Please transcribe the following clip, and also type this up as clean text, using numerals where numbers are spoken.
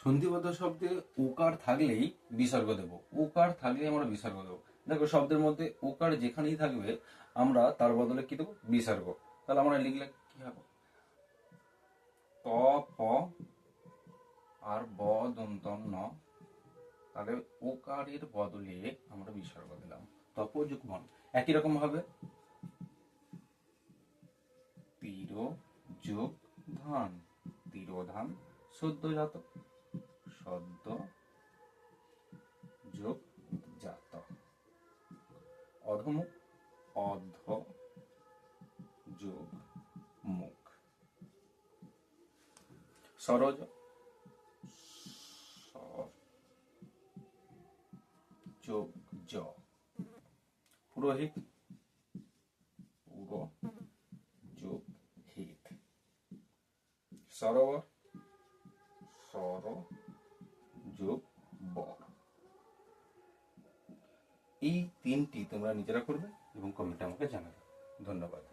সন্ধিবদ্ধ শব্দে ওকার থাকলেই বিসর্গ দেব। ওকার থাকলেই আমরা বিসর্গ দেবো। দেখো শব্দের মধ্যে ওকার যেখানেই থাকবে আমরা তার বদলে কি দেবো? বিসর্গ। তাহলে আমরা লিখলে কি হবে? ত প আর ব দন্ত ন, তাহলে ওকারের বদলে আমরা বিসর্গ দিলাম। তপ যোগ মন। একই রকম ভাবে তীর যোগ ধান, তিরোধান। সদ্যজাত, সদ্য যোগ জাত। অধমুখ, অধ যোগ মুখ। সরজ, সর যোগ জ। পুরোহিত, পুর যোগ হিত। সরোবর, সর যোগ বর। এই তিনটি তোমরা নিজেরা করবে এবং কমেন্টে আমাকে জানাবে। ধন্যবাদ।